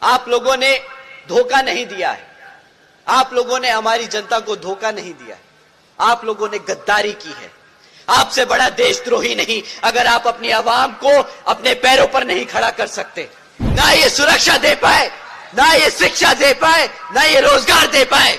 आप लोगों ने धोखा नहीं दिया है, आप लोगों ने हमारी जनता को धोखा नहीं दिया है, आप लोगों ने गद्दारी की है। आपसे बड़ा देशद्रोही नहीं अगर आप अपनी आवाम को अपने पैरों पर नहीं खड़ा कर सकते। ना ये सुरक्षा दे पाए, ना ये शिक्षा दे पाए, ना ये रोजगार दे पाए।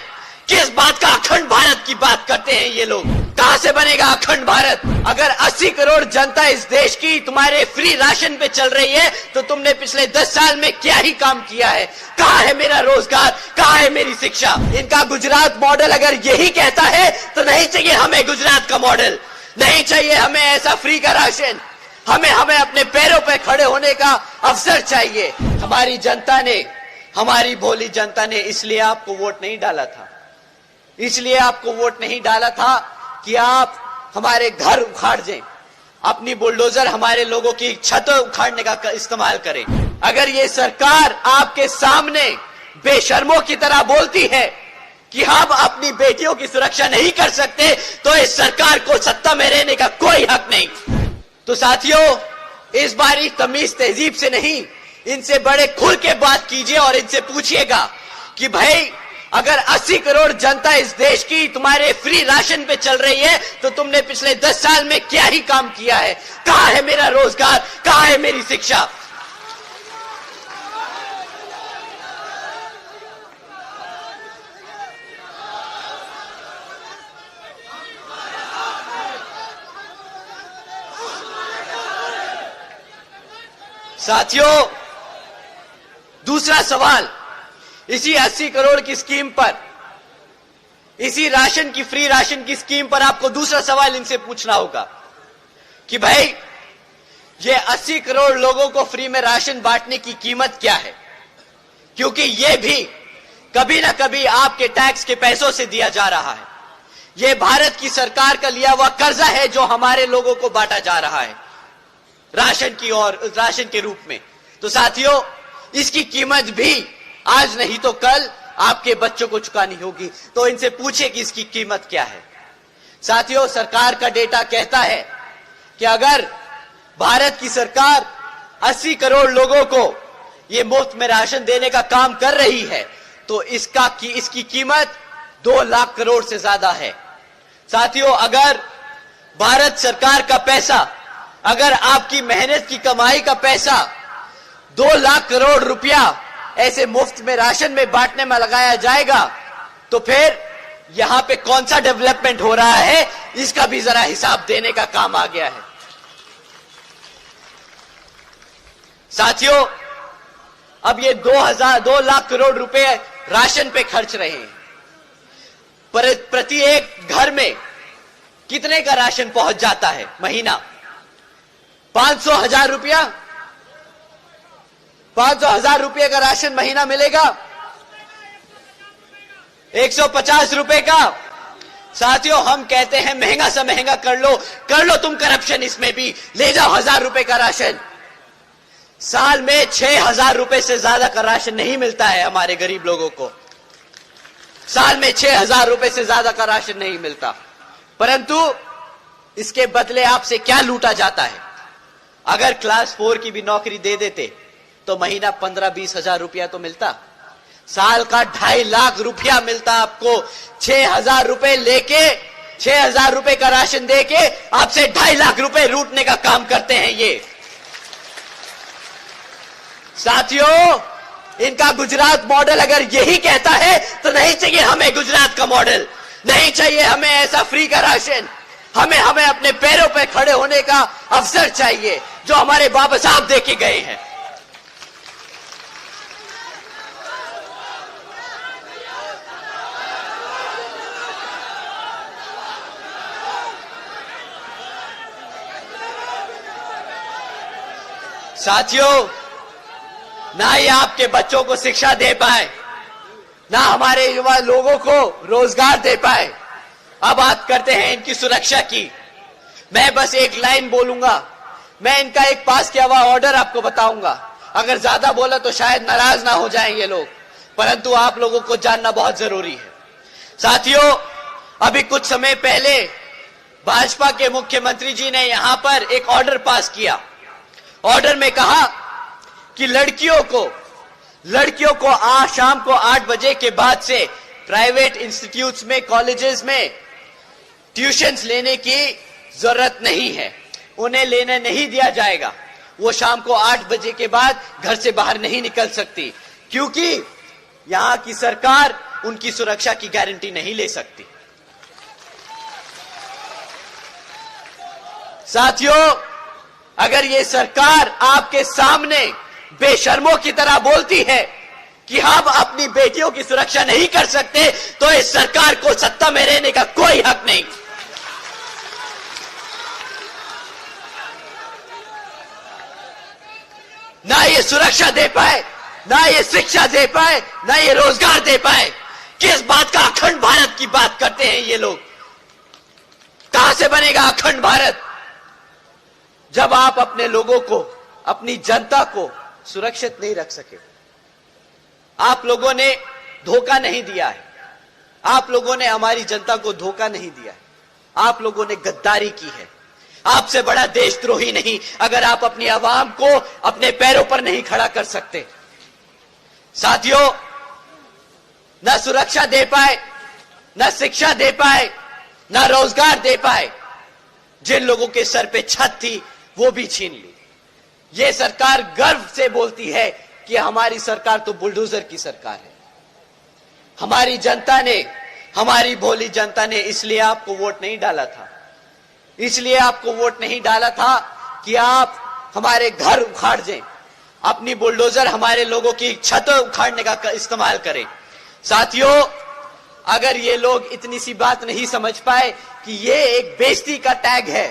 किस बात का अखंड भारत की बात करते हैं ये लोग? कहां से बनेगा अखंड भारत? अगर 80 करोड़ जनता इस देश की तुम्हारे फ्री राशन पे चल रही है तो तुमने पिछले 10 साल में क्या ही काम किया है? कहां है मेरा रोजगार, कहां है मेरी शिक्षा? इनका गुजरात मॉडल अगर यही कहता है तो नहीं चाहिए हमें गुजरात का मॉडल, नहीं चाहिए हमें ऐसा फ्री का राशन। हमें अपने पैरों पे खड़े होने का अवसर चाहिए। हमारी जनता ने, हमारी भोली जनता ने इसलिए आपको वोट नहीं डाला था, इसलिए आपको वोट नहीं डाला था कि आप हमारे घर उखाड़ दें, अपनी बुलडोजर हमारे लोगों की छत उखाड़ने का इस्तेमाल करें। अगर ये सरकार आपके सामने बेशर्मों की तरह बोलती है कि हम अपनी बेटियों की सुरक्षा नहीं कर सकते तो इस सरकार को सत्ता में रहने का कोई हक नहीं। तो साथियों, इस बारी तमीज तहजीब से नहीं, इनसे बड़े खुल के बात कीजिए और इनसे पूछिएगा कि भाई अगर 80 करोड़ जनता इस देश की तुम्हारे फ्री राशन पे चल रही है तो तुमने पिछले 10 साल में क्या ही काम किया है? कहां है मेरा रोजगार, कहां है मेरी शिक्षा? साथियों, दूसरा सवाल, इसी 80 करोड़ की स्कीम पर, इसी राशन की, फ्री राशन की स्कीम पर आपको दूसरा सवाल इनसे पूछना होगा कि भाई ये 80 करोड़ लोगों को फ्री में राशन बांटने की कीमत क्या है? क्योंकि ये भी कभी ना कभी आपके टैक्स के पैसों से दिया जा रहा है। ये भारत की सरकार का लिया हुआ कर्जा है जो हमारे लोगों को बांटा जा रहा है राशन की और राशन के रूप में। तो साथियों, इसकी कीमत भी आज नहीं तो कल आपके बच्चों को चुकानी होगी। तो इनसे पूछे कि इसकी कीमत क्या है। साथियों, सरकार का डेटा कहता है कि अगर भारत की सरकार 80 करोड़ लोगों को ये मुफ्त में राशन देने का काम कर रही है तो इसकी कीमत 2 लाख करोड़ से ज्यादा है। साथियों, अगर भारत सरकार का पैसा, अगर आपकी मेहनत की कमाई का पैसा 2 लाख करोड़ रुपया ऐसे मुफ्त में राशन में बांटने में लगाया जाएगा तो फिर यहां पे कौन सा डेवलपमेंट हो रहा है, इसका भी जरा हिसाब देने का काम आ गया है। साथियों, अब ये 2 लाख करोड़ रुपए राशन पे खर्च रहे हैं। प्रति एक घर में कितने का राशन पहुंच जाता है महीना? 500,000 रुपया, 500,000 रुपये का राशन महीना मिलेगा, 150 रुपए का। साथियों, हम कहते हैं महंगा से महंगा कर लो तुम करप्शन, इसमें भी ले जाओ 1000 रुपए का राशन। साल में 6,000 रुपए से ज्यादा का राशन नहीं मिलता है हमारे गरीब लोगों को। साल में 6,000 रुपए से ज्यादा का राशन नहीं मिलता, परंतु इसके बदले आपसे क्या लूटा जाता है? अगर क्लास 4 की भी नौकरी दे देते तो महीना 15-20 हजार रुपया तो मिलता। साल का 2.5 लाख रुपया मिलता आपको। 6,000 रुपए लेके, 6,000 रुपए का राशन देके आपसे 2.5 लाख रुपए लूटने का काम करते हैं ये। साथियों, इनका गुजरात मॉडल अगर यही कहता है तो नहीं चाहिए हमें गुजरात का मॉडल, नहीं चाहिए हमें ऐसा फ्री का राशन। हमें अपने पैरों पे खड़े होने का अवसर चाहिए जो हमारे बाबा साहब दे के गए हैं। साथियों, ना ही आपके बच्चों को शिक्षा दे पाए, ना हमारे युवा लोगों को रोजगार दे पाए। अब बात करते हैं इनकी सुरक्षा की। मैं बस एक लाइन बोलूंगा, मैं इनका एक पास किया हुआ ऑर्डर आपको बताऊंगा। अगर ज्यादा बोला तो शायद नाराज ना हो जाएं ये लोग, परंतु आप लोगों को जानना बहुत जरूरी है। साथियों, अभी कुछ समय पहले भाजपा के मुख्यमंत्री जी ने यहां पर एक ऑर्डर पास किया। ऑर्डर में कहा कि लड़कियों को लड़कियों को शाम को 8 बजे के बाद से प्राइवेट इंस्टीट्यूट्स में, कॉलेजेस में ट्यूशंस लेने की जरूरत नहीं है, उन्हें लेने नहीं दिया जाएगा। वो शाम को 8 बजे के बाद घर से बाहर नहीं निकल सकती, क्योंकि यहां की सरकार उनकी सुरक्षा की गारंटी नहीं ले सकती। साथियों, अगर ये सरकार आपके सामने बेशर्मों की तरह बोलती है कि हम अपनी बेटियों की सुरक्षा नहीं कर सकते, तो इस सरकार को सत्ता में रहने का कोई हक नहीं। ना ये सुरक्षा दे पाए, ना ये शिक्षा दे पाए, ना ये रोजगार दे पाए। किस बात का अखंड भारत की बात करते हैं ये लोग? कहां से बनेगा अखंड भारत जब आप अपने लोगों को, अपनी जनता को सुरक्षित नहीं रख सके? आप लोगों ने धोखा नहीं दिया है, आप लोगों ने हमारी जनता को धोखा नहीं दिया है, आप लोगों ने गद्दारी की है। आपसे बड़ा देशद्रोही नहीं अगर आप अपनी आवाम को अपने पैरों पर नहीं खड़ा कर सकते। साथियों, न सुरक्षा दे पाए, न शिक्षा दे पाए, न रोजगार दे पाए। जिन लोगों के सर पे छत थी वो भी छीन ली। ये सरकार गर्व से बोलती है कि हमारी सरकार तो बुलडोजर की सरकार है। हमारी जनता ने, हमारी भोली जनता ने इसलिए आपको वोट नहीं डाला था, इसलिए आपको वोट नहीं डाला था कि आप हमारे घर उखाड़ दें, अपनी बुलडोजर हमारे लोगों की छत उखाड़ने का इस्तेमाल करें। साथियों, अगर ये लोग इतनी सी बात नहीं समझ पाए कि ये एक बेइज्जती का टैग है,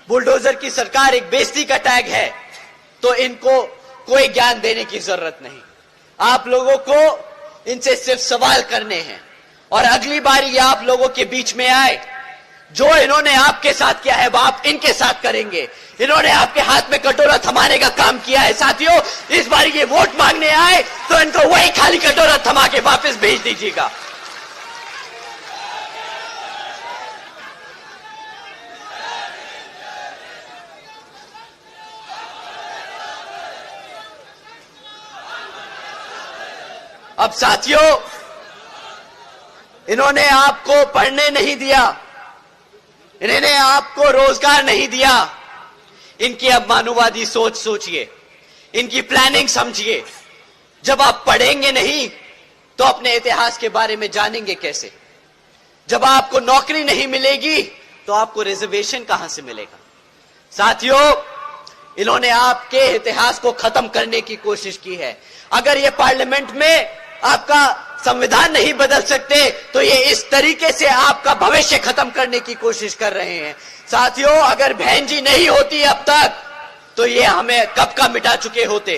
बुलडोजर की सरकार एक बेइज्जती का टैग है, तो इनको कोई ज्ञान देने की जरूरत नहीं। आप लोगों को इनसे सिर्फ सवाल करने हैं, और अगली बार ये आप लोगों के बीच में आए, जो इन्होंने आपके साथ किया है वो आप इनके साथ करेंगे। इन्होंने आपके हाथ में कटोरा थमाने का काम किया है। साथियों, इस बार ये वोट मांगने आए तो इनको वही खाली कटोरा थमा के वापस भेज दीजिएगा। अब साथियों, इन्होंने आपको पढ़ने नहीं दिया, इन्होंने आपको रोजगार नहीं दिया। इनकी अब मानववादी सोच सोचिए, इनकी प्लानिंग समझिए। जब आप पढ़ेंगे नहीं तो अपने इतिहास के बारे में जानेंगे कैसे? जब आपको नौकरी नहीं मिलेगी तो आपको रिजर्वेशन कहां से मिलेगा? साथियों, इन्होंने आपके इतिहास को खत्म करने की कोशिश की है। अगर ये पार्लियामेंट में आपका संविधान नहीं बदल सकते तो ये इस तरीके से आपका भविष्य खत्म करने की कोशिश कर रहे हैं। साथियों, अगर बहन जी नहीं होती अब तक तो ये हमें कब का मिटा चुके होते।